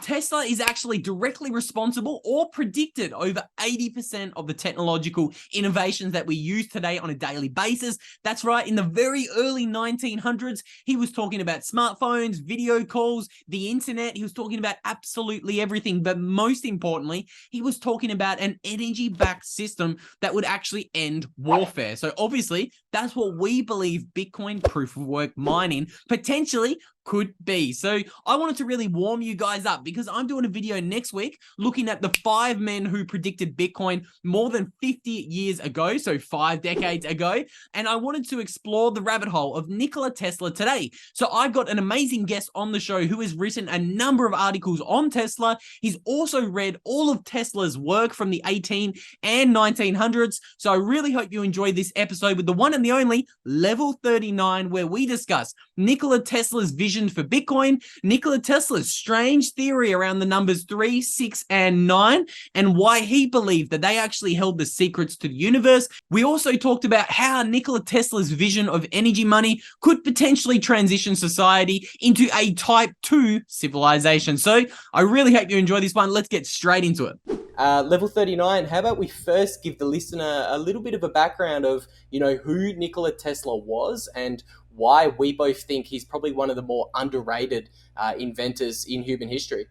Tesla is actually directly responsible or predicted over 80% of the technological innovations that we use today on a daily basis. That's right, in the very early 1900s, he was talking about smartphones, video calls, the internet. He was talking about absolutely everything. But most importantly, he was talking about an energy-backed system that would actually end warfare. So obviously, that's what we believe Bitcoin proof of work mining potentially could be. So I wanted to really warm you guys up because I'm doing a video next week looking at the 5 men who predicted Bitcoin more than 50 years ago, so 5 decades ago, and I wanted to explore the rabbit hole of Nikola Tesla today. So I've got an amazing guest on the show who has written a number of articles on Tesla. He's also read all of Tesla's work from the 18 and 1900s. So I really hope you enjoy this episode with the one and the only Level 39, where we discuss Nikola Tesla's vision for Bitcoin, Nikola Tesla's strange theory around the numbers 3, 6, and 9, and why he believed that they actually held the secrets to the universe. We also talked about how Nikola Tesla's vision of energy money could potentially transition society into a type 2 civilization. So I really hope you enjoy this one. Let's get straight into it. Level 39, how about we first give the listener a little bit of a background of, who Nikola Tesla was and why we both think he's probably one of the more underrated inventors in human history.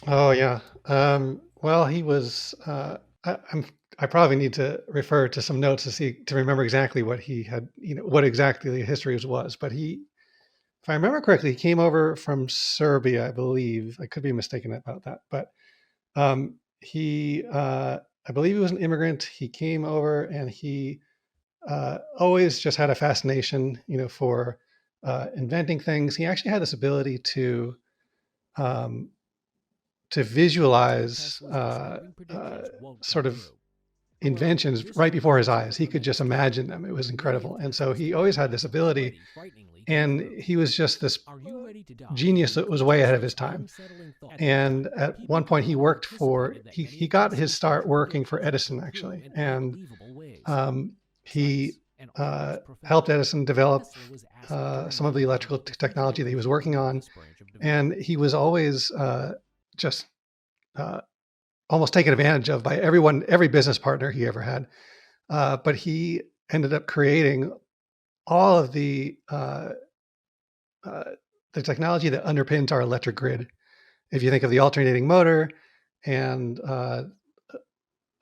Oh, yeah. Well, he was, I probably need to refer to some notes to remember exactly what he had, what exactly the history was. But if I remember correctly, he came over from Serbia, I believe. I could be mistaken about that. But I believe he was an immigrant. He came over and he always just had a fascination, for inventing things. He actually had this ability to visualize sort of inventions right before his eyes. He could just imagine them. It was incredible. And so he always had this ability, and he was just this genius that was way ahead of his time. And at one point he worked he got his start working for Edison, actually. And he helped Edison develop some of the electrical technology that he was working on. And he was always just almost taken advantage of by every business partner he ever had. But he ended up creating all of the technology that underpins our electric grid. If you think of the alternating motor and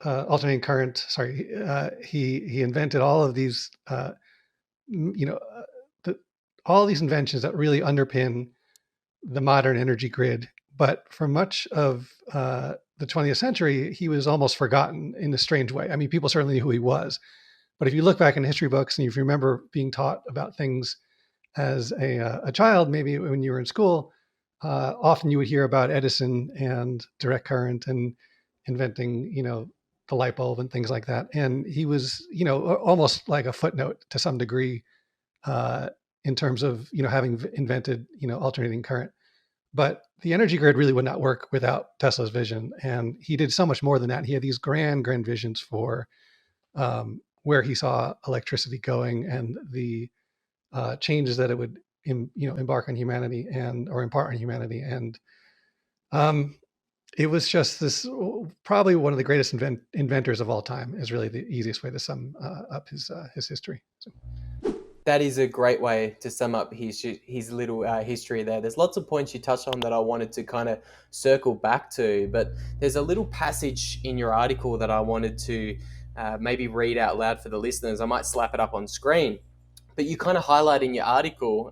alternating current, he invented all of these, all these inventions that really underpin the modern energy grid. But for much of the 20th century, he was almost forgotten in a strange way. I mean, people certainly knew who he was. But if you look back in history books and if you remember being taught about things as a child, maybe when you were in school, often you would hear about Edison and direct current and inventing, the light bulb and things like that. And he was, almost like a footnote to some degree in terms of, having invented, alternating current. But the energy grid really would not work without Tesla's vision. And he did so much more than that. He had these grand visions for where he saw electricity going and the changes that it would, embark on humanity or impart on humanity. And it was just this, probably one of the greatest inventors of all time is really the easiest way to sum up his history. So. That is a great way to sum up his little history there. There's lots of points you touched on that I wanted to kind of circle back to, but there's a little passage in your article that I wanted to maybe read out loud for the listeners. I might slap it up on screen. But you kind of highlight in your article,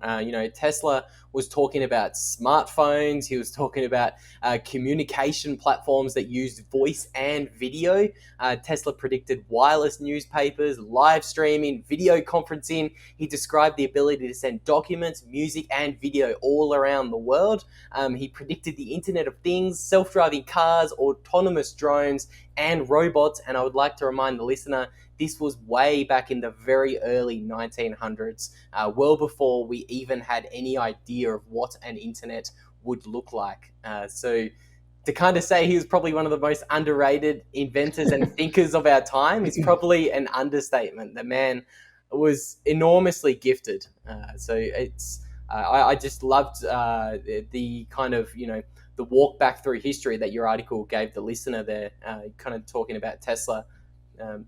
Tesla was talking about smartphones. He was talking about communication platforms that used voice and video. Tesla predicted wireless newspapers, live streaming, video conferencing. He described the ability to send documents, music, and video all around the world. He predicted the Internet of Things, self-driving cars, autonomous drones, and robots. And I would like to remind the listener, this was way back in the very early 1900s, well before we even had any idea of what an internet would look like. So to kind of say he was probably one of the most underrated inventors and thinkers of our time is probably an understatement. The man was enormously gifted. So it's I just loved the kind of, the walk back through history that your article gave the listener there, kind of talking about Tesla. Um,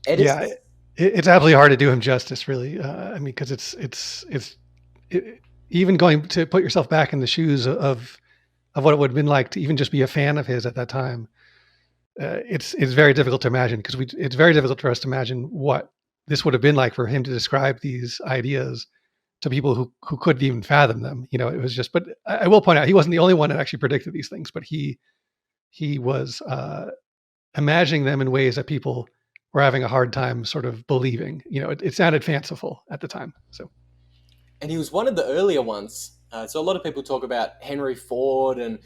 Yeah, Edison. it's absolutely hard to do him justice, really. I mean, because it, even going to put yourself back in the shoes of what it would have been like to even just be a fan of his at that time. It's very difficult to imagine because it's very difficult for us to imagine what this would have been like for him to describe these ideas to people who couldn't even fathom them. You know, it was just. But I will point out he wasn't the only one that actually predicted these things, but he was imagining them in ways that people were having a hard time sort of believing. You know, it sounded fanciful at the time. So, and he was one of the earlier ones. So a lot of people talk about Henry Ford and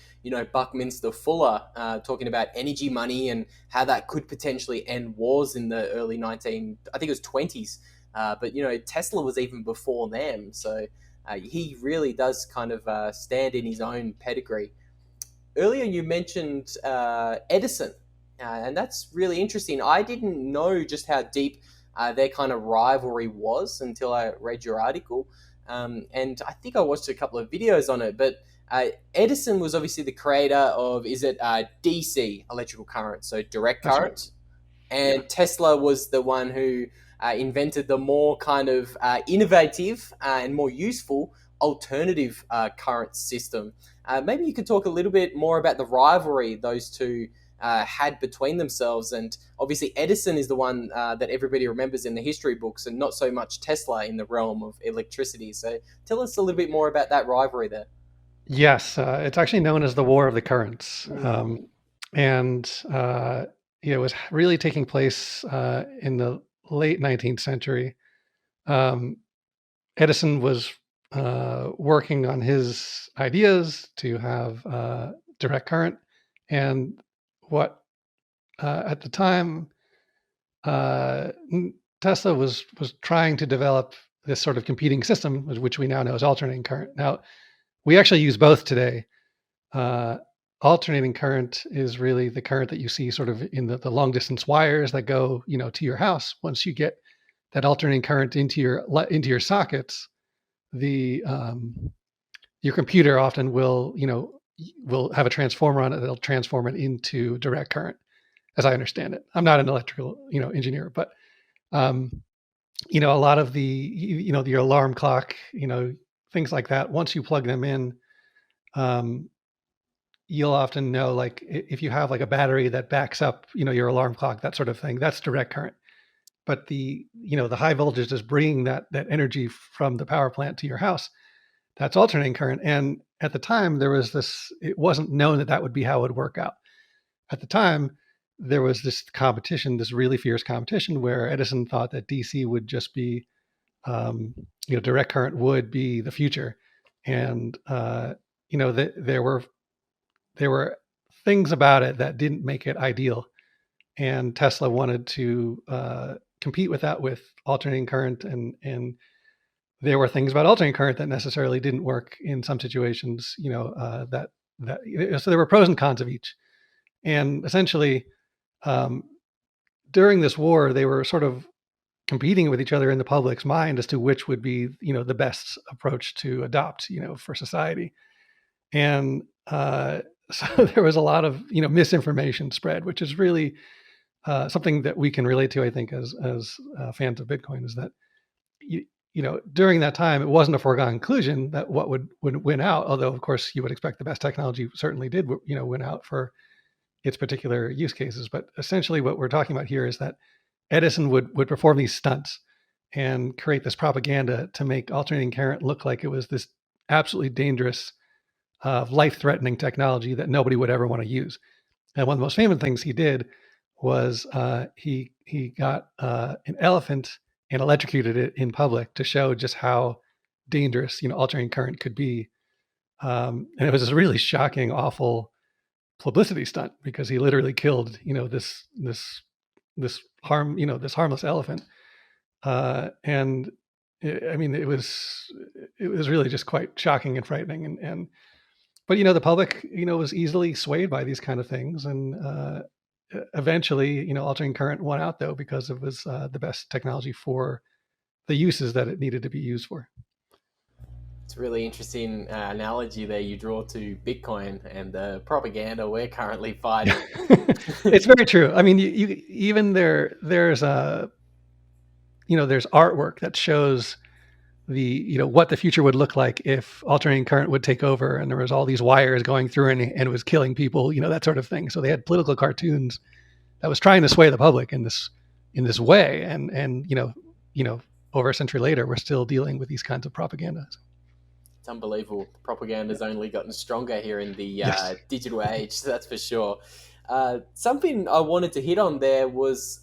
Buckminster Fuller talking about energy money and how that could potentially end wars in the early I think it was 20s. But Tesla was even before them, so he really does kind of stand in his own pedigree. Earlier, you mentioned Edison, and that's really interesting. I didn't know just how deep their kind of rivalry was until I read your article. And I think I watched a couple of videos on it, but Edison was obviously the creator of, is it DC, electrical current, so direct that's current? right. And Yeah. Tesla was the one who invented the more kind of innovative and more useful alternative current system. Maybe you could talk a little bit more about the rivalry those two had between themselves. And obviously, Edison is the one that everybody remembers in the history books, and not so much Tesla in the realm of electricity. So tell us a little bit more about that rivalry there. Yes, it's actually known as the War of the Currents, and it was really taking place in the late 19th century. Um, Edison was working on his ideas to have direct current, and what at the time uh, Tesla was trying to develop this sort of competing system, which we now know as alternating current. Now we actually use both today. Uh, Alternating current is really the current that you see sort of in the long distance wires that go, to your house. Once you get that alternating current into your sockets, the your computer often will have a transformer on it that'll transform it into direct current, as I understand it. I'm not an electrical engineer, but um, a lot of the alarm clock, things like that. Once you plug them in, um, you'll often know, like, if you have like a battery that backs up your alarm clock, that sort of thing, that's direct current. But the high voltage is bringing that energy from the power plant to your house, that's alternating current. And at the time it wasn't known that would be how it would work out. At the time there was this competition, this really fierce competition, where Edison thought that DC would just be direct current would be the future. And there were things about it that didn't make it ideal, and Tesla wanted to compete with that with alternating current, and there were things about alternating current that necessarily didn't work in some situations. So there were pros and cons of each, and essentially um, during this war they were sort of competing with each other in the public's mind as to which would be the best approach to adopt for society. And so there was a lot of misinformation spread, which is really something that we can relate to, I think, as fans of Bitcoin, is that during that time it wasn't a foregone conclusion that what would win out. Although of course you would expect the best technology certainly did win out for its particular use cases. But essentially, what we're talking about here is that Edison would perform these stunts and create this propaganda to make alternating current look like it was this absolutely dangerous, life-threatening technology that nobody would ever want to use. And one of the most famous things he did was he got an elephant and electrocuted it in public to show just how dangerous alternating current could be. And it was a really shocking, awful publicity stunt, because he literally killed this harmless elephant. And I mean, it was really just quite shocking and frightening. And but the public was easily swayed by these kind of things, and eventually alternating current won out, though, because it was the best technology for the uses that it needed to be used for. It's a really interesting analogy there you draw to Bitcoin and the propaganda we're currently fighting. It's very true. I mean, you even there's there's artwork that shows what the future would look like if alternating current would take over and there was all these wires going through and it was killing people, that sort of thing. So they had political cartoons that was trying to sway the public in this way, and over a century later we're still dealing with these kinds of propaganda. It's unbelievable. The propaganda's only gotten stronger here in the Yes. digital age, that's for sure. Something I wanted to hit on there was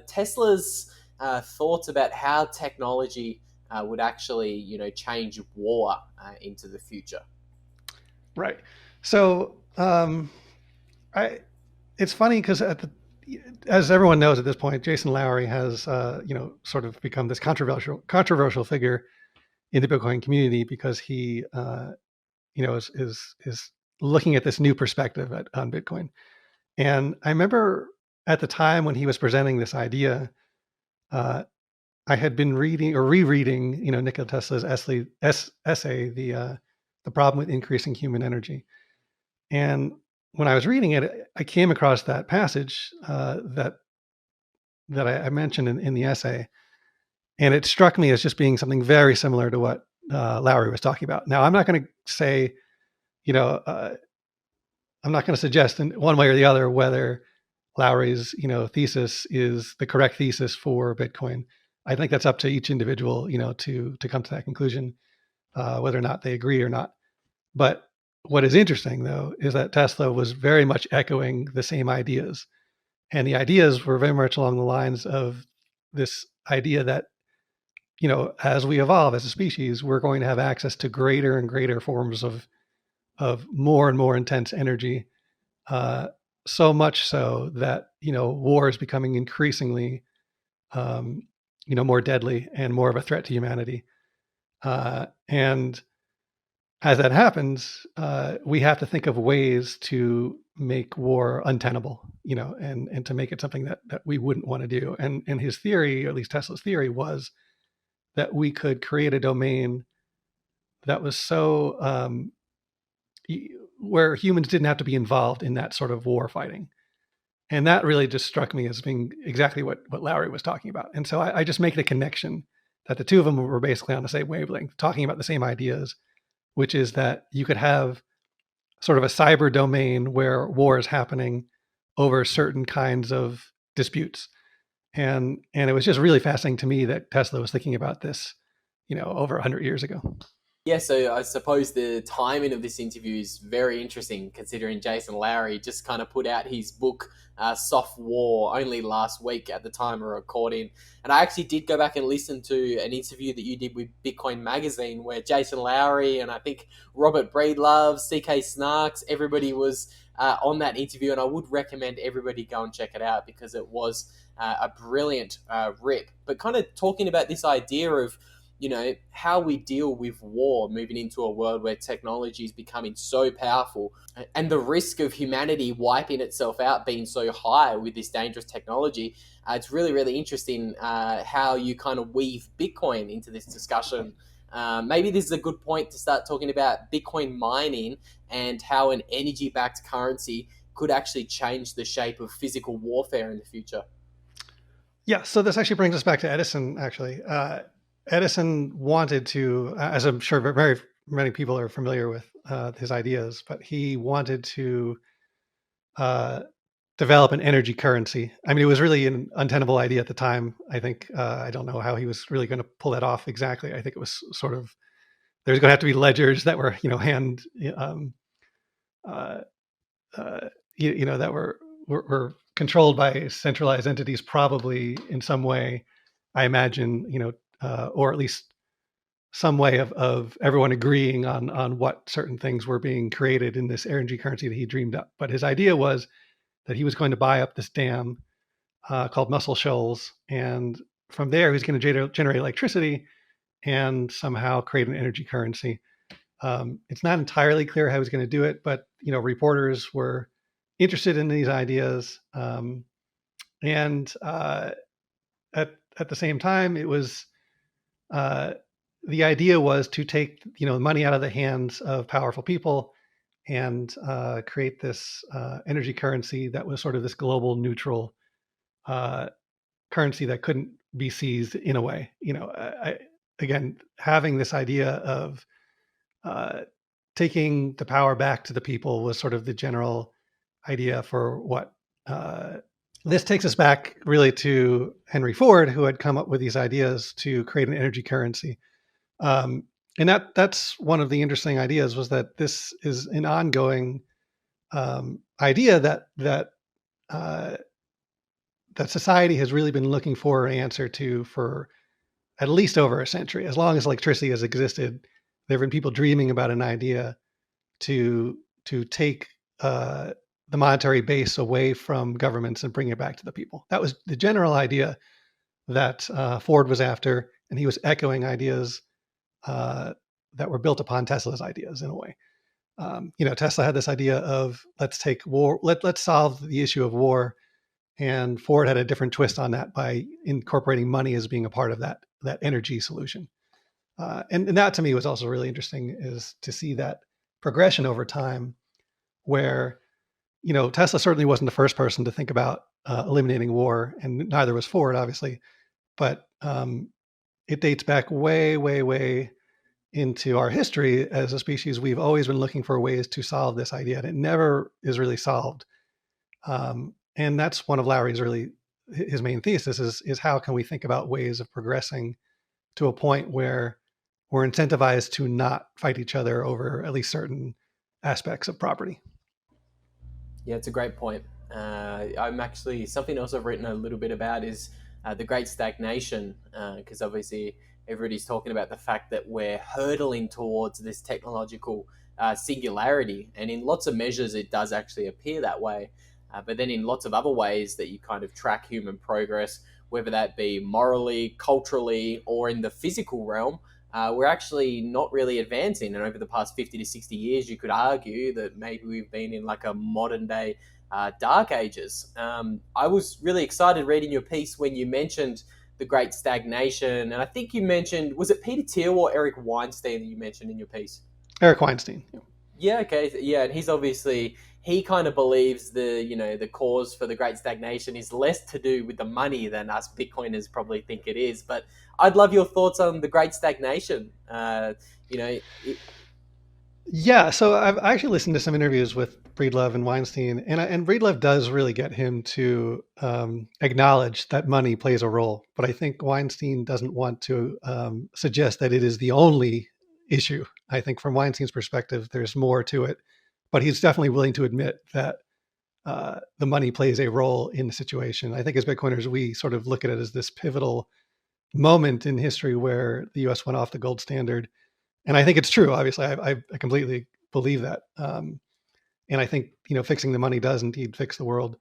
Tesla's thoughts about how technology would actually, change war into the future. Right. So it's funny because as everyone knows at this point, Jason Lowery has sort of become this controversial figure in the Bitcoin community because he is looking at this new perspective on Bitcoin. And I remember at the time when he was presenting this idea, I had been reading or rereading, Nikola Tesla's essay, the problem with increasing human energy. And when I was reading it, I came across that passage that I mentioned in the essay, and it struck me as just being something very similar to what Lowery was talking about. Now, I'm not going to say, I'm not going to suggest in one way or the other whether Lowery's, thesis is the correct thesis for Bitcoin. I think that's up to each individual, to come to that conclusion, whether or not they agree or not. But what is interesting, though, is that Tesla was very much echoing the same ideas. And the ideas were very much along the lines of this idea that, as we evolve as a species, we're going to have access to greater and greater forms of more and more intense energy. So much so that, war is becoming increasingly, more deadly and more of a threat to humanity. And as that happens, we have to think of ways to make war untenable, and to make it something that we wouldn't want to do. And his theory, or at least Tesla's theory, was that we could create a domain that was so where humans didn't have to be involved in that sort of war fighting. And that really just struck me as being exactly what Lowery was talking about. And so I just make the connection that the two of them were basically on the same wavelength, talking about the same ideas, which is that you could have sort of a cyber domain where war is happening over certain kinds of disputes. And it was just really fascinating to me that Tesla was thinking about this, over 100 years ago. Yeah, so I suppose the timing of this interview is very interesting considering Jason Lowery just kind of put out his book, Soft War, only last week at the time of recording. And I actually did go back and listen to an interview that you did with Bitcoin Magazine where Jason Lowery and I think Robert Breedlove, CK Snarks, everybody was on that interview. And I would recommend everybody go and check it out because it was a brilliant rip. But kind of talking about this idea of how we deal with war moving into a world where technology is becoming so powerful and the risk of humanity wiping itself out being so high with this dangerous technology. It's really, really interesting how you kind of weave Bitcoin into this discussion. Maybe this is a good point to start talking about Bitcoin mining and how an energy-backed currency could actually change the shape of physical warfare in the future. Yeah, so this actually brings us back to Edison, actually. Edison wanted to, as I'm sure very many people are familiar with his ideas, but he wanted to develop an energy currency. I mean, it was really an untenable idea at the time. I think, I don't know how he was really going to pull that off exactly. I think it was sort of, there's going to have to be ledgers that were, that were controlled by centralized entities, probably in some way, I imagine, or at least some way of everyone agreeing on what certain things were being created in this energy currency that he dreamed up. But his idea was that he was going to buy up this dam called Muscle Shoals, and from there he was going to generate electricity and somehow create an energy currency. It's not entirely clear how he was going to do it, but reporters were interested in these ideas, and at the same time, it was the idea was to take money out of the hands of powerful people and create this energy currency that was sort of this global neutral uh, currency that couldn't be seized in a way. Again, having this idea of uh, taking the power back to the people was sort of the general idea for what. This takes us back really to Henry Ford, who had come up with these ideas to create an energy currency. Um, and that's one of the interesting ideas, was that this is an ongoing idea uh, that society has really been looking for an answer to for at least over a century. As long as electricity has existed, there have been people dreaming about an idea to take the monetary base away from governments and bring it back to the people. That was the general idea that Ford was after, and he was echoing ideas that were built upon Tesla's ideas in a way. Tesla had this idea of let's take war, let's solve the issue of war, and Ford had a different twist on that by incorporating money as being a part of that energy solution. And that to me was also really interesting, is to see that progression over time, where Tesla certainly wasn't the first person to think about eliminating war, and neither was Ford, obviously, but it dates back way, way, way into our history as a species. We've always been looking for ways to solve this idea, and it never is really solved. And that's one of Lowry's really his main thesis is how can we think about ways of progressing to a point where we're incentivized to not fight each other over at least certain aspects of property. Yeah, it's a great point. I'm actually, something else I've written a little bit about is the great stagnation, because obviously everybody's talking about the fact that we're hurtling towards this technological singularity. And in lots of measures, it does actually appear that way. But then in lots of other ways that you kind of track human progress, whether that be morally, culturally, or in the physical realm, we're actually not really advancing. And over the past 50 to 60 years, you could argue that maybe we've been in like a modern day dark ages. I was really excited reading your piece when you mentioned the great stagnation. And I think you mentioned, was it Peter Thiel or Eric Weinstein that you mentioned in your piece? Eric Weinstein. Yeah, okay. Yeah, and he kind of believes the cause for the great stagnation is less to do with the money than us Bitcoiners probably think it is. But I'd love your thoughts on the great stagnation. Yeah, so I've actually listened to some interviews with Breedlove and Weinstein, and Breedlove does really get him to acknowledge that money plays a role. But I think Weinstein doesn't want to suggest that it is the only issue. I think from Weinstein's perspective, there's more to it, but he's definitely willing to admit that the money plays a role in the situation. I think as Bitcoiners, we sort of look at it as this pivotal moment in history where the U.S. went off the gold standard. And I think it's true. Obviously, I completely believe that. And I think fixing the money does indeed fix the world.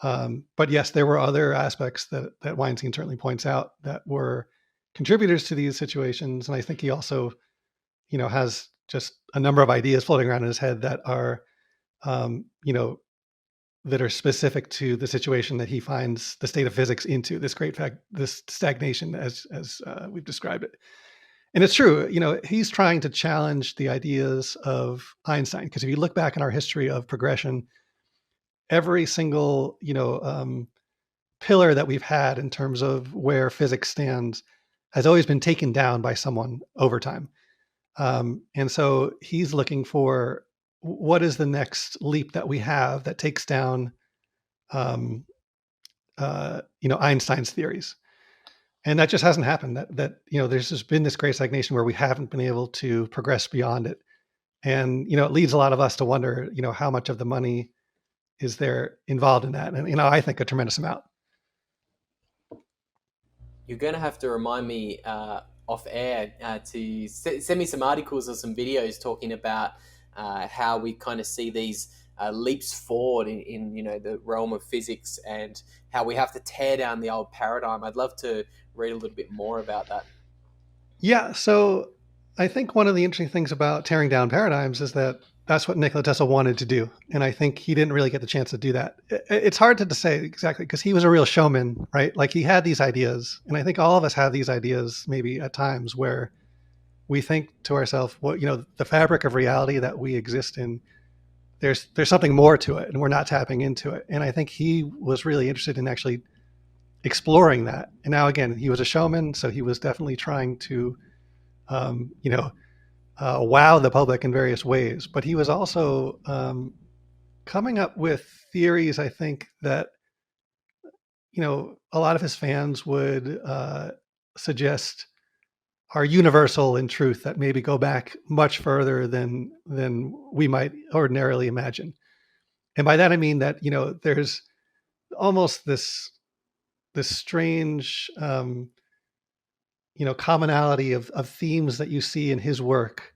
But yes, there were other aspects that Weinstein certainly points out that were contributors to these situations. And I think he also, has just a number of ideas floating around in his head that are, that are specific to the situation that he finds the state of physics into, this stagnation, as we've described it. And it's true, he's trying to challenge the ideas of Einstein, because if you look back in our history of progression, every single, pillar that we've had in terms of where physics stands has always been taken down by someone over time. And so he's looking for what is the next leap that we have that takes down, Einstein's theories. And that just hasn't happened. There's just been this great stagnation where we haven't been able to progress beyond it. And, it leads a lot of us to wonder, how much of the money is there involved in that? And, I think a tremendous amount. You're going to have to remind me off air to send me some articles or some videos talking about how we kind of see these leaps forward in the realm of physics, and how we have to tear down the old paradigm. I'd love to read a little bit more about that. Yeah. So I think one of the interesting things about tearing down paradigms is that that's what Nikola Tesla wanted to do. And I think he didn't really get the chance to do that. It's hard to say exactly, because he was a real showman, right? Like, he had these ideas, and I think all of us have these ideas maybe at times where we think to ourselves, well, the fabric of reality that we exist in, there's something more to it, and we're not tapping into it. And I think he was really interested in actually exploring that. And now, again, he was a showman, so he was definitely trying to, wow the public in various ways. But he was also coming up with theories, I think, that a lot of his fans would suggest are universal in truth, that maybe go back much further than we might ordinarily imagine. And by that I mean that there's almost this strange commonality of themes that you see in his work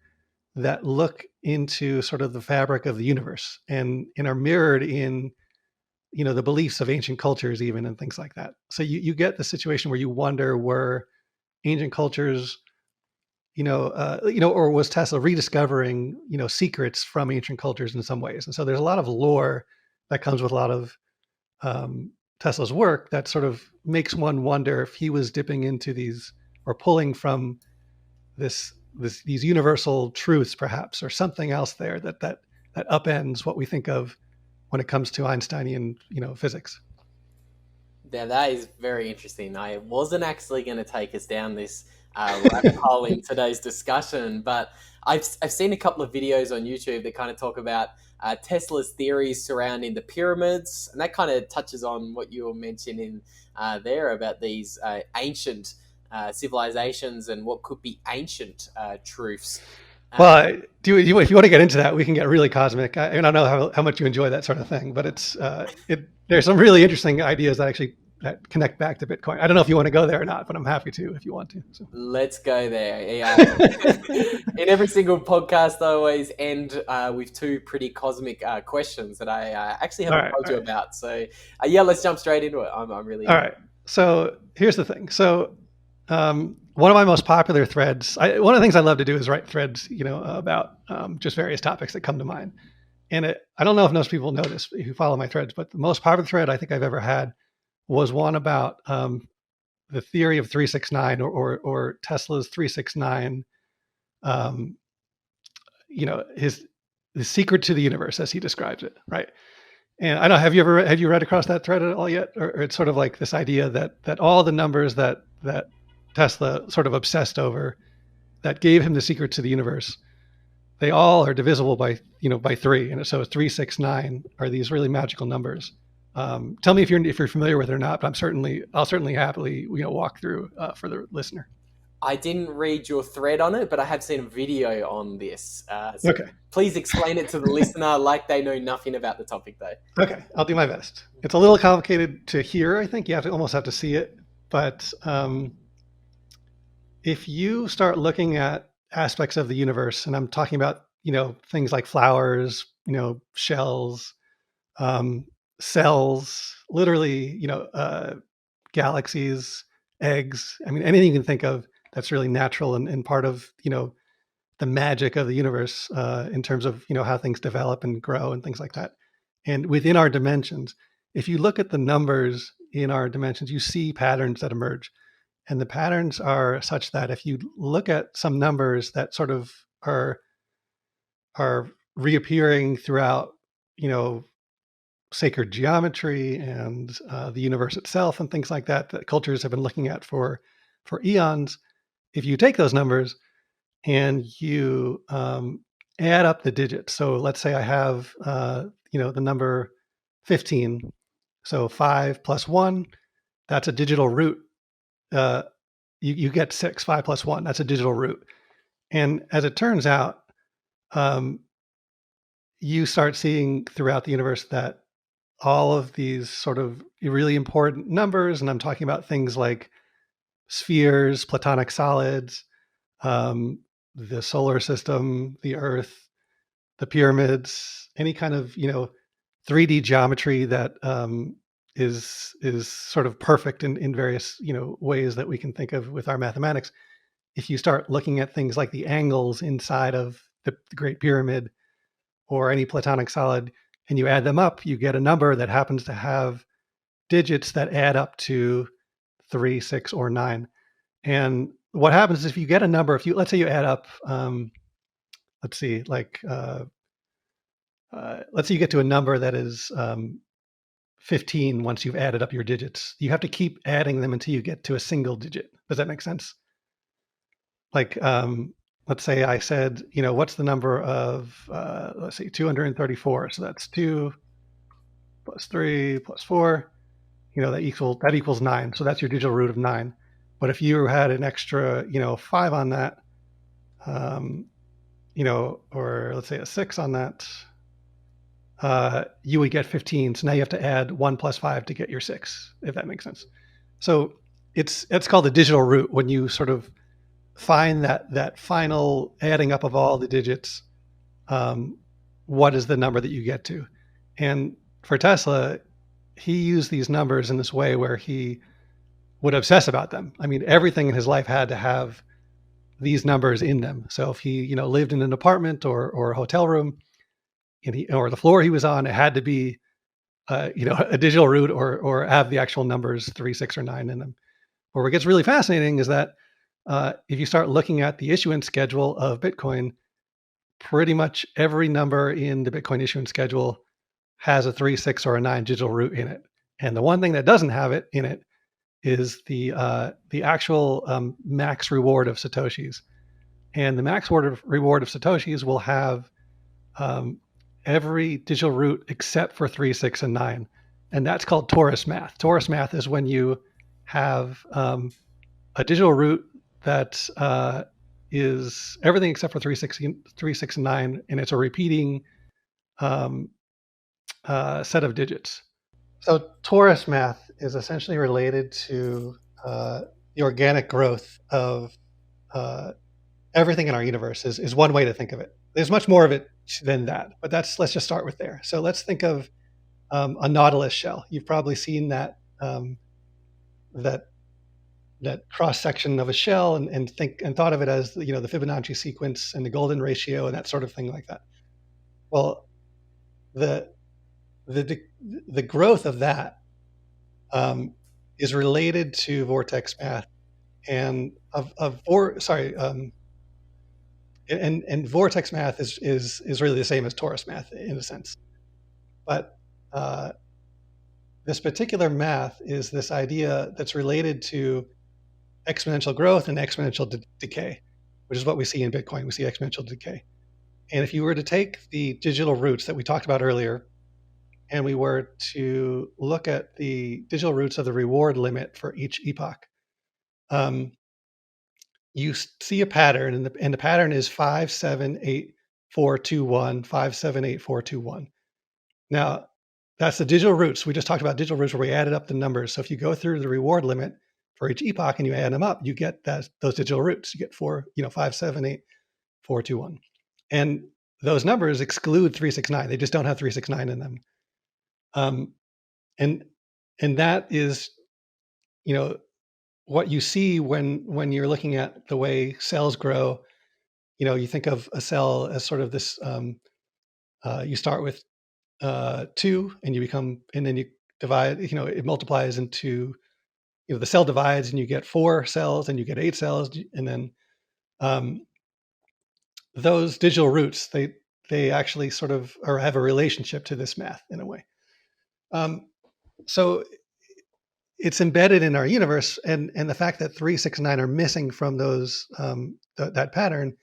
that look into sort of the fabric of the universe and are mirrored in the beliefs of ancient cultures even, and things like that. So you get the situation where you wonder, were ancient cultures or was Tesla rediscovering secrets from ancient cultures in some ways? And so there's a lot of lore that comes with a lot of Tesla's work that sort of makes one wonder if he was dipping into these, or pulling from these universal truths, perhaps, or something else there that upends what we think of when it comes to Einsteinian physics. Yeah, that is very interesting. I wasn't actually going to take us down this rabbit hole in today's discussion, but I've seen a couple of videos on YouTube that kind of talk about Tesla's theories surrounding the pyramids, and that kind of touches on what you were mentioning there about these ancient civilizations and what could be ancient truths. Well, if you want to get into that, we can get really cosmic. I don't know how much you enjoy that sort of thing, but there's some really interesting ideas that connect back to Bitcoin. I don't know if you want to go there or not, but I'm happy to if you want to. So. Let's go there. Yeah. In every single podcast, I always end with two pretty cosmic questions that I actually haven't told you about. So let's jump straight into it. I'm really all right. So here's the thing. So one of my most popular threads, one of the things I love to do is write threads, about just various topics that come to mind. And I don't know if most people know this who follow my threads, but the most popular thread I think I've ever had was one about the theory of 369 or Tesla's 369, his the secret to the universe, as he describes it, right? And I don't know, have you read across that thread at all yet? Or it's sort of like this idea that all the numbers that Tesla sort of obsessed over, that gave him the secret to the universe, they all are divisible by 3, and so 369 are these really magical numbers. Tell me if you're familiar with it or not, but I'll certainly happily walk through for the listener. I didn't read your thread on it, but I have seen a video on this. So okay. Please explain it to the listener like they know nothing about the topic, though. Okay, I'll do my best. It's a little complicated to hear. I think you almost have to see it, but if you start looking at aspects of the universe, and I'm talking about things like flowers, shells, cells, literally, galaxies, eggs. I mean, anything you can think of that's really natural and part of, the magic of the universe in terms of, how things develop and grow and things like that. And within our dimensions, if you look at the numbers in our dimensions, you see patterns that emerge. And the patterns are such that if you look at some numbers that sort of are reappearing throughout, sacred geometry and the universe itself and things like that cultures have been looking at for eons, if you take those numbers and you add up the digits, so let's say I have the number 15, so 5 plus 1, that's a digital root. You get 6. 5 plus 1, that's a digital root. And as it turns out, you start seeing throughout the universe that all of these sort of really important numbers, and I'm talking about things like spheres, platonic solids, the solar system, the Earth, the pyramids, any kind of 3D geometry that is sort of perfect in various ways that we can think of with our mathematics. If you start looking at things like the angles inside of the Great Pyramid or any platonic solid, and you add them up, you get a number that happens to have digits that add up to 3, 6, or 9. And what happens is if you get a number, let's say you add up, let's see, let's say you get to a number that is 15 once you've added up your digits. You have to keep adding them until you get to a single digit. Does that make sense? Like, let's say I said, what's the number of, let's see, 234. So that's 2 plus 3 plus 4. That equals 9. So that's your digital root of 9. But if you had an extra, 5 on that, or let's say a 6 on that, you would get 15. So now you have to add 1 plus 5 to get your 6, if that makes sense. So it's called the digital root when you sort of find that final adding up of all the digits. What is the number that you get to? And for Tesla, he used these numbers in this way where he would obsess about them. I mean, everything in his life had to have these numbers in them. So if he, lived in an apartment or a hotel room, or the floor he was on, it had to be, a digital root or have the actual numbers 3, 6, or 9 in them. But what gets really fascinating is that if you start looking at the issuance schedule of Bitcoin, pretty much every number in the Bitcoin issuance schedule has a 3, 6, or a 9 digital root in it. And the one thing that doesn't have it in it is the actual max reward of Satoshis. And the max reward of Satoshis will have every digital root except for 3, 6, and 9. And that's called torus math. Torus math is when you have a digital root that is everything except for 3, 6, and 9, and it's a repeating set of digits. So torus math is essentially related to the organic growth of everything in our universe is one way to think of it. There's much more of it than that, but let's just start with there. So let's think of a nautilus shell. You've probably seen that cross section of a shell and thought of it as the Fibonacci sequence and the golden ratio and that sort of thing like that. Well, the growth of that is related to vortex math and and vortex math is really the same as torus math in a sense, but this particular math is this idea that's related to exponential growth and exponential decay, which is what we see in Bitcoin. We see exponential decay. And if you were to take the digital roots that we talked about earlier, and we were to look at the digital roots of the reward limit for each epoch, you see a pattern, and the pattern is 5, 7, 8, 4, 2, 1, 5, 7, 8, 4, 2, 1. Now, that's the digital roots. We just talked about digital roots where we added up the numbers. So if you go through the reward limit for each epoch and you add them up, you get those digital roots. You get 5, 7, 8, 4, 2, 1. And those numbers exclude 3, 6, 9. They just don't have 3, 6, 9 in them. And that is, what you see when you're looking at the way cells grow. You think of a cell as sort of this. You start with 2, and then you divide. It multiplies into. The cell divides, and you get 4 cells, and you get 8 cells, and then those digital roots they actually sort of or have a relationship to this math in a way. So it's embedded in our universe, and the fact that 3, 6, 9 are missing from those that pattern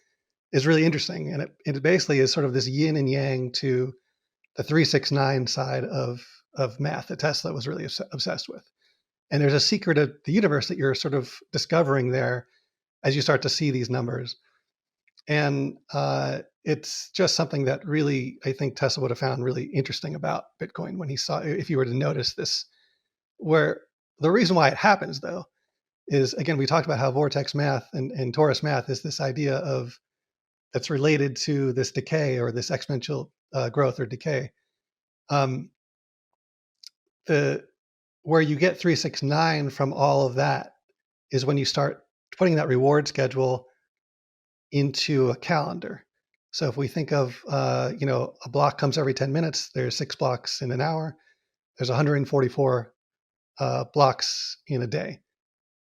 is really interesting, and it basically is sort of this yin and yang to the 3, 6, 9 side of math that Tesla was really obsessed with. And there's a secret of the universe that you're sort of discovering there as you start to see these numbers, and it's just something that really I think Tesla would have found really interesting about Bitcoin when he saw, if you were to notice this. Where the reason why it happens, though, is, again, we talked about how vortex math and torus math is this idea of that's related to this decay or this exponential growth or decay. Where you get 3, 6, 9 from all of that is when you start putting that reward schedule into a calendar. So if we think of, a block comes every 10 minutes, there's 6 blocks in an hour, there's 144 blocks in a day.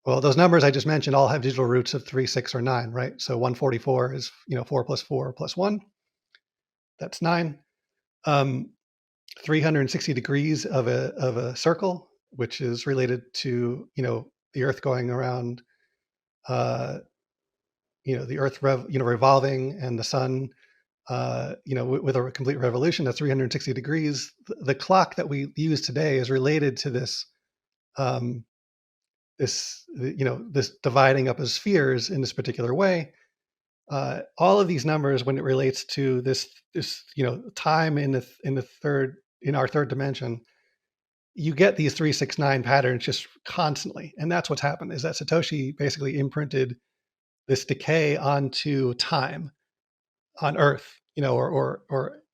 Well, those numbers I just mentioned all have digital roots of 3, 6, or 9, right? So 144 is 4 plus 4 plus 1. That's 9. 360 degrees of a circle, which is related to the Earth going around, the Earth revolving, and the sun, with a complete revolution. That's 360 degrees. The clock that we use today is related to this, this dividing up of spheres in this particular way. All of these numbers, when it relates to this time in our third dimension, you get these 369 patterns just constantly. And that's what's happened, is that Satoshi basically imprinted this decay onto time on Earth, or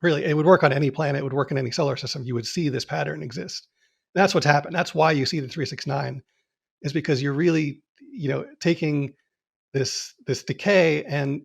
really it would work on any planet, it would work in any solar system. You would see this pattern exist. That's what's happened. That's why you see the 369, is because you're really, taking this decay and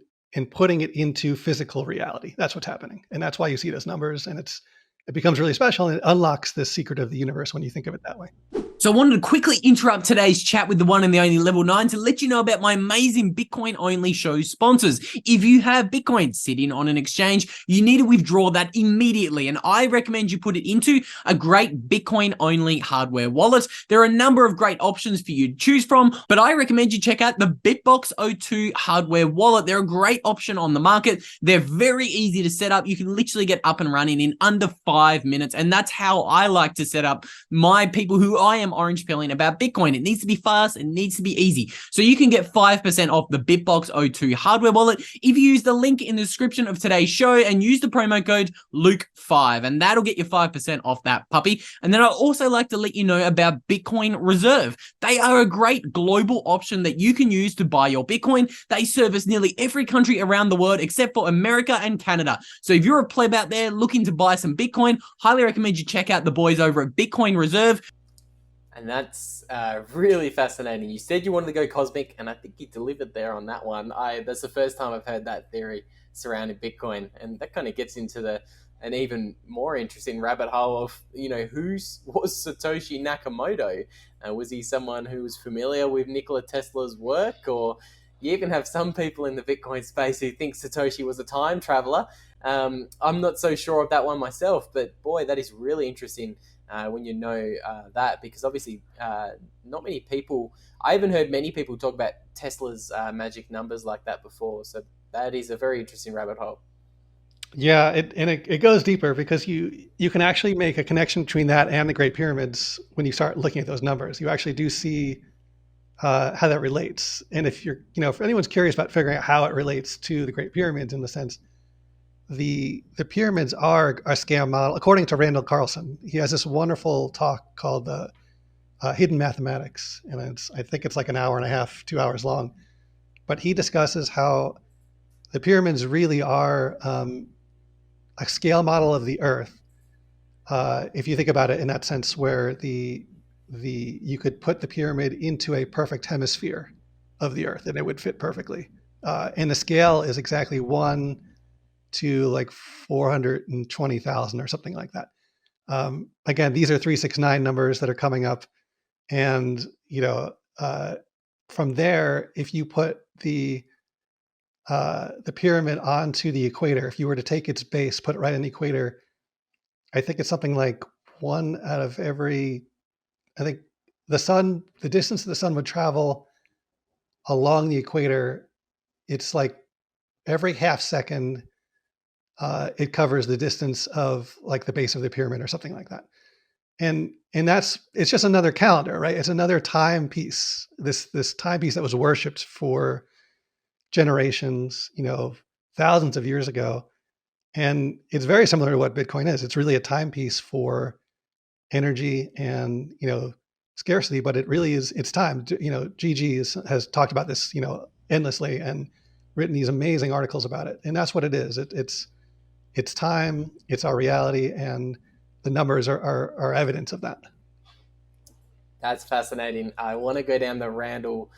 putting it into physical reality. That's what's happening. And that's why you see those numbers, and it becomes really special, and it unlocks the secret of the universe when you think of it that way. So I wanted to quickly interrupt today's chat with the one and the only Level 9 to let you know about my amazing Bitcoin-only show sponsors. If you have Bitcoin sitting on an exchange, you need to withdraw that immediately, and I recommend you put it into a great Bitcoin-only hardware wallet. There are a number of great options for you to choose from, but I recommend you check out the Bitbox O2 hardware wallet. They're a great option on the market. They're very easy to set up. You can literally get up and running in under 5 minutes, and that's how I like to set up my people who I am orange pilling about Bitcoin. It needs to be fast. It needs to be easy. So you can get 5% off the Bitbox O2 hardware wallet if you use the link in the description of today's show and use the promo code Luke5, and that'll get you 5% off that puppy. And then I'd also like to let you know about Bitcoin Reserve. They are a great global option that you can use to buy your Bitcoin. They service nearly every country around the world except for America and Canada. So if you're a pleb out there looking to buy some Bitcoin, highly recommend you check out the boys over at Bitcoin Reserve. And that's really fascinating. You said you wanted to go cosmic, and I think you delivered there on that one. That's the first time I've heard that theory surrounding Bitcoin, and that kind of gets into an even more interesting rabbit hole of who was Satoshi Nakamoto? Was he someone who was familiar with Nikola Tesla's work, or you even have some people in the Bitcoin space who think Satoshi was a time traveler? I'm not so sure of that one myself, but boy, that is really interesting. When you know that, because obviously not many people, I haven't heard many people talk about Tesla's magic numbers like that before. So that is a very interesting rabbit hole. Yeah, it goes deeper, because you can actually make a connection between that and the Great Pyramids when you start looking at those numbers. You actually do see how that relates. And if if anyone's curious about figuring out how it relates to the Great Pyramids, in the sense, the pyramids are a scam model, according to Randall Carlson. He has this wonderful talk called Hidden Mathematics, and I think it's like an hour and a half, 2 hours long. But he discusses how the pyramids really are a scale model of the Earth. If you think about it in that sense, where you could put the pyramid into a perfect hemisphere of the Earth, and it would fit perfectly. And the scale is exactly 1 to like 420,000 or something like that. Again, these are 369 numbers that are coming up, and from there, if you put the pyramid onto the equator, if you were to take its base, put it right on the equator, I think it's something like 1 out of every. I think the distance the sun would travel along the equator, it's like every half second. It covers the distance of like the base of the pyramid or something like that. And it's just another calendar, right? It's another timepiece, this timepiece that was worshipped for generations, thousands of years ago. And it's very similar to what Bitcoin is. It's really a timepiece for energy and, scarcity, but it really is, it's time. Gigi has talked about this, endlessly, and written these amazing articles about it. And that's what it is. It's time, it's our reality, and the numbers are evidence of that. That's fascinating. I want to go down the Randall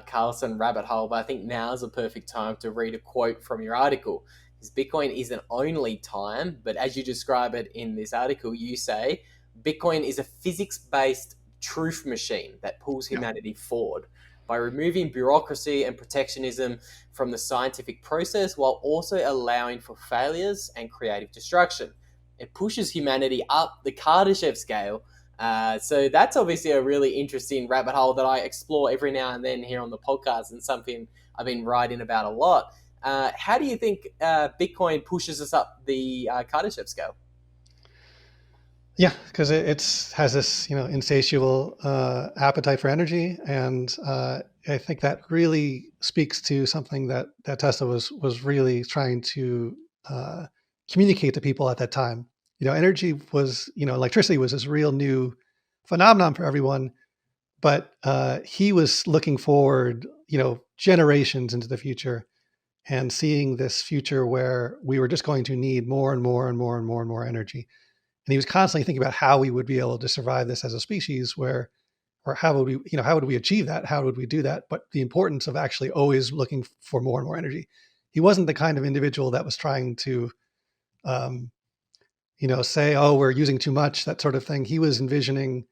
Carlson rabbit hole, but I think now is a perfect time to read a quote from your article. Because Bitcoin isn't only time, but as you describe it in this article, you say Bitcoin is a physics-based truth machine that pulls humanity forward. by removing bureaucracy and protectionism from the scientific process while also allowing for failures and creative destruction. It pushes humanity up the Kardashev scale. So that's obviously a really interesting rabbit hole that I explore every now and then here on the podcast, and something I've been writing about a lot. How do you think Bitcoin pushes us up the Kardashev scale? Yeah, because it has this, insatiable appetite for energy, and I think that really speaks to something that Tesla was really trying to communicate to people at that time. Energy was, electricity was this real new phenomenon for everyone, but he was looking forward, generations into the future, and seeing this future where we were just going to need more and more and more and more and more energy. And he was constantly thinking about how we would be able to survive this as a species, or how would we, how would we achieve that? How would we do that? But the importance of actually always looking for more and more energy. He wasn't the kind of individual that was trying to, um, say, oh, we're using too much, that sort of thing. He was envisioning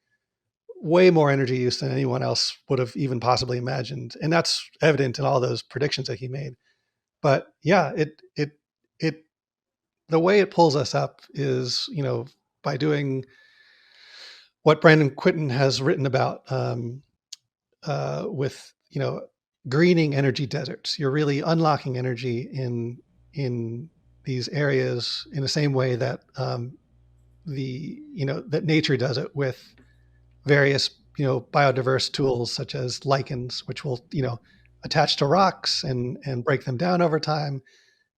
way more energy use than anyone else would have even possibly imagined. And that's evident in all those predictions that he made. But yeah, it, the way it pulls us up is, by doing what Brandon Quinton has written about, with, greening energy deserts. You're really unlocking energy in these areas in the same way that that nature does it with various biodiverse tools such as lichens, which will attach to rocks and break them down over time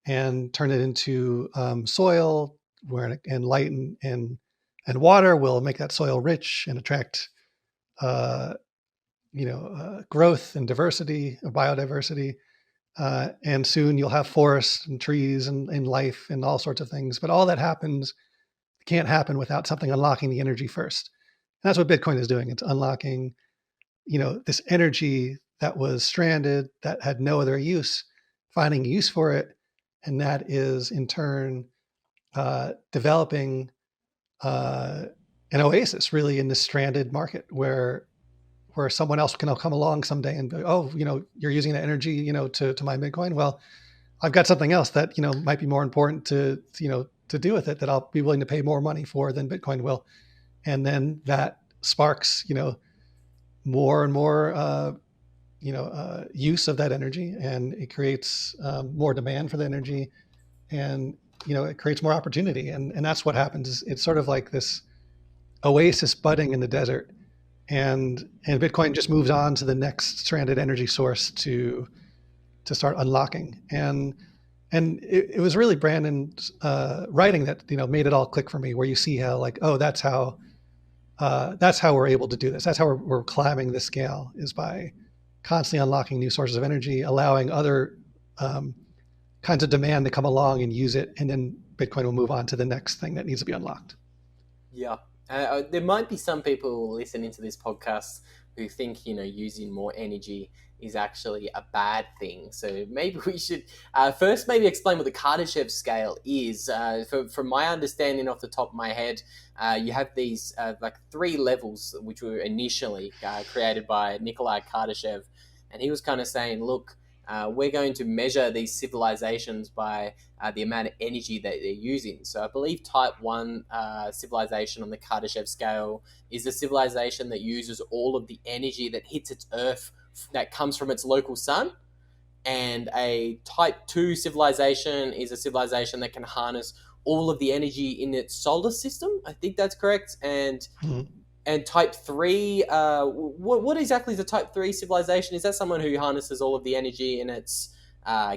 and turn it into soil, and light and water will make that soil rich and attract uh, growth and diversity, biodiversity. And soon you'll have forests and trees and life and all sorts of things. But all that can't happen without something unlocking the energy first. And that's what Bitcoin is doing. It's unlocking, this energy that was stranded, that had no other use, finding a use for it. And that is in turn developing an oasis really in this stranded market where someone else can come along someday and go, oh, you're using that energy, to mine Bitcoin. Well, I've got something else that, might be more important to do with it that I'll be willing to pay more money for than Bitcoin will. And then that sparks, more and more, use of that energy, and it creates more demand for the energy, and, it creates more opportunity. And that's what happens. It's sort of like this oasis budding in the desert. And Bitcoin just moves on to the next stranded energy source to start unlocking. And it was really Brandon's writing that made it all click for me, where you see how, like, oh, that's how we're able to do this. That's how we're climbing the scale, is by constantly unlocking new sources of energy, allowing other kinds of demand to come along and use it, and then Bitcoin will move on to the next thing that needs to be unlocked. Yeah. There might be some people listening to this podcast who think, using more energy is actually a bad thing. So maybe we should first maybe explain what the Kardashev scale is. From my understanding off the top of my head, you have these like 3 levels, which were initially created by Nikola Kardashev. And he was kind of saying, look, we're going to measure these civilizations by the amount of energy that they're using. So I believe type 1 civilization on the Kardashev scale is a civilization that uses all of the energy that hits its Earth that comes from its local sun. And a type 2 civilization is a civilization that can harness all of the energy in its solar system. I think that's correct. And type 3, what exactly is a type 3 civilization? Is that someone who harnesses all of the energy in its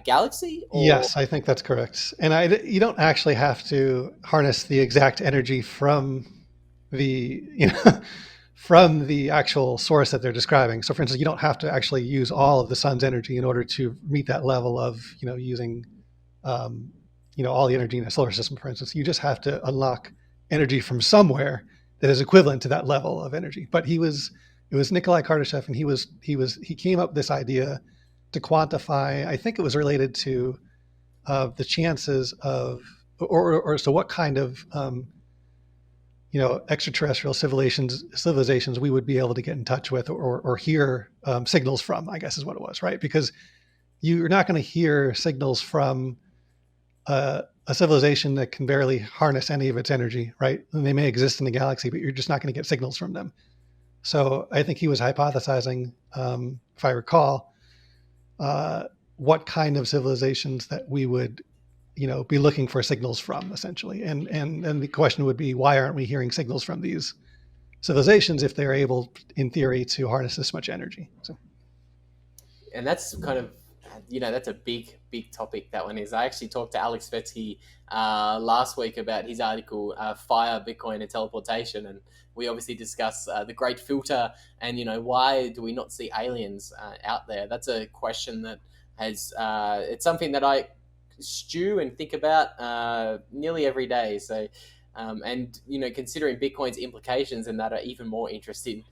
galaxy? Or? Yes, I think that's correct. And you don't actually have to harness the exact energy from the from the actual source that they're describing. So, for instance, you don't have to actually use all of the sun's energy in order to meet that level of using all the energy in the solar system. For instance, you just have to unlock energy from somewhere that is equivalent to that level of energy. But it was Nikolai Kardashev, and he came up with this idea to quantify. I think it was related to the chances of, or as to what kind of extraterrestrial civilizations we would be able to get in touch with or hear signals from, I guess is what it was, right? Because you're not going to hear signals from a civilization that can barely harness any of its energy, right? And they may exist in the galaxy, but you're just not going to get signals from them. So I think he was hypothesizing, if I recall, what kind of civilizations that we would, be looking for signals from, essentially. And the question would be, why aren't we hearing signals from these civilizations if they're able, in theory, to harness this much energy? So. And that's kind of, that's a big topic. That one is. I actually talked to Alex Vetsky last week about his article, Fire, Bitcoin and Teleportation, and we obviously discuss the Great Filter and why do we not see aliens out there. That's a question that has it's something that I stew and think about nearly every day. So and considering Bitcoin's implications and that are even more interesting.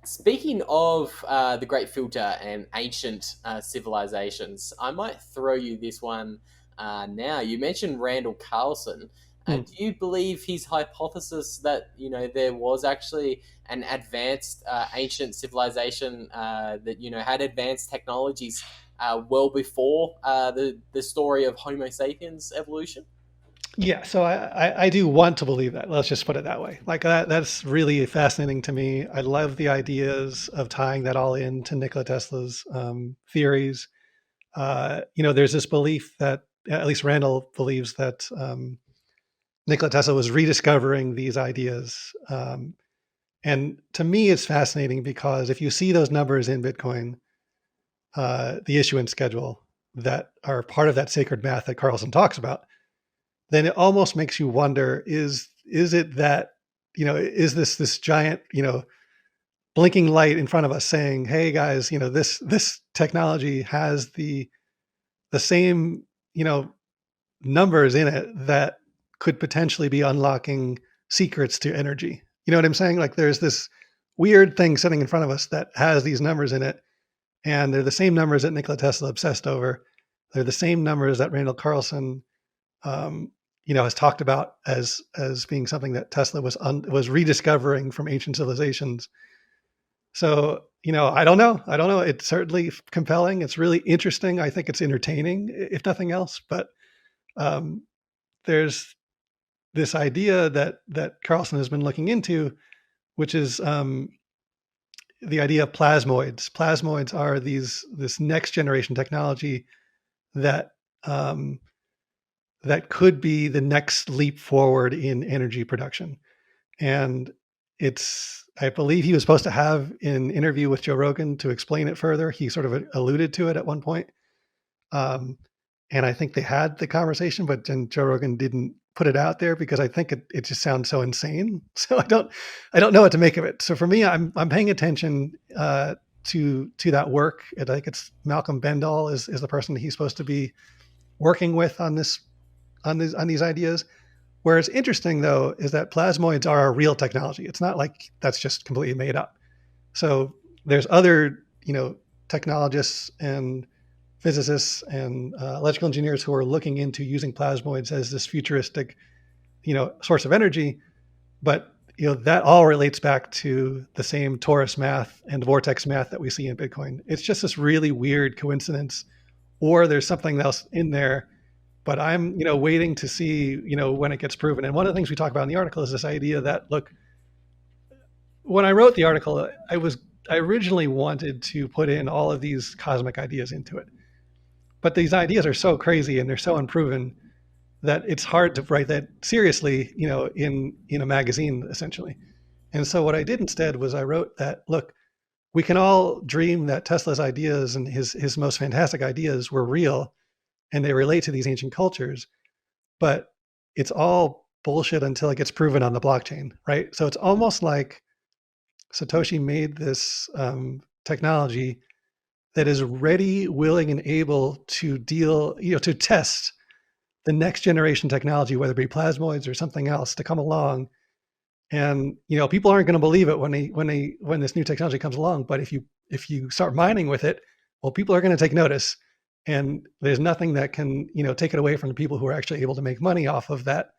Speaking of the Great Filter and ancient civilizations, I might throw you this one now. You mentioned Randall Carlson. Do you believe his hypothesis that there was actually an advanced ancient civilization that had advanced technologies well before the story of Homo sapiens evolution? Yeah, so I do want to believe that. Let's just put it that way. Like that's really fascinating to me. I love the ideas of tying that all into Nikola Tesla's theories. There's this belief that at least Randall believes that Nikola Tesla was rediscovering these ideas. And to me, it's fascinating because if you see those numbers in Bitcoin, the issuance schedule that are part of that sacred math that Carlson talks about, then it almost makes you wonder, is it that, is this giant, blinking light in front of us saying, hey guys, this technology has the same, numbers in it that could potentially be unlocking secrets to energy. You know what I'm saying? Like there's this weird thing sitting in front of us that has these numbers in it, and they're the same numbers that Nikola Tesla obsessed over. They're the same numbers that Randall Carlson has talked about as being something that Tesla was rediscovering from ancient civilizations. So, I don't know. It's certainly compelling. It's really interesting. I think it's entertaining, if nothing else. But there's this idea that Carlson has been looking into, which is the idea of plasmoids. Plasmoids are this next generation technology that that could be the next leap forward in energy production. And I believe he was supposed to have an interview with Joe Rogan to explain it further. He sort of alluded to it at one point. And I think they had the conversation, but then Joe Rogan didn't put it out there because I think it just sounds so insane. So I don't know what to make of it. So for me, I'm paying attention to that work. I think it's Malcolm Bendall is the person he's supposed to be working with on these ideas. Whereas interesting though is that plasmoids are a real technology. It's not like that's just completely made up. So there's other technologists and physicists and electrical engineers who are looking into using plasmoids as this futuristic source of energy. But that all relates back to the same torus math and vortex math that we see in Bitcoin. It's just this really weird coincidence, or there's something else in there. But I'm, waiting to see, when it gets proven. And one of the things we talk about in the article is this idea that, look, when I wrote the article, I originally wanted to put in all of these cosmic ideas into it. But these ideas are so crazy and they're so unproven that it's hard to write that seriously, in a magazine, essentially. And so what I did instead was I wrote that, look, we can all dream that Tesla's ideas and his most fantastic ideas were real, and they relate to these ancient cultures, but it's all bullshit until it gets proven on the blockchain, right? So it's almost like Satoshi made this technology that is ready, willing, and able to deal, to test the next generation technology, whether it be plasmoids or something else, to come along. And people aren't going to believe it when this new technology comes along. But if you start mining with it, well, people are going to take notice. And there's nothing that can, take it away from the people who are actually able to make money off of that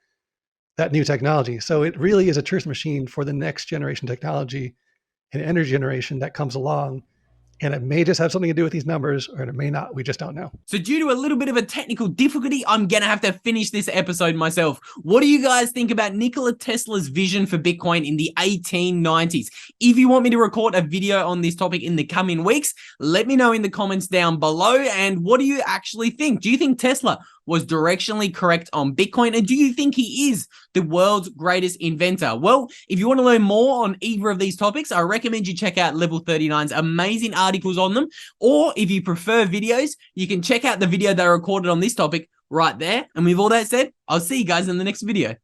that new technology. So it really is a truth machine for the next generation technology and energy generation that comes along. And it may just have something to do with these numbers, or it may not. We just don't know. So due to a little bit of a technical difficulty, I'm going to have to finish this episode myself. What do you guys think about Nikola Tesla's vision for Bitcoin in the 1890s? If you want me to record a video on this topic in the coming weeks, let me know in the comments down below. And what do you actually think? Do you think Tesla was directionally correct on Bitcoin? And do you think he is the world's greatest inventor? Well, if you want to learn more on either of these topics, I recommend you check out Level 39's amazing articles on them. Or if you prefer videos, you can check out the video that I recorded on this topic right there. And with all that said, I'll see you guys in the next video.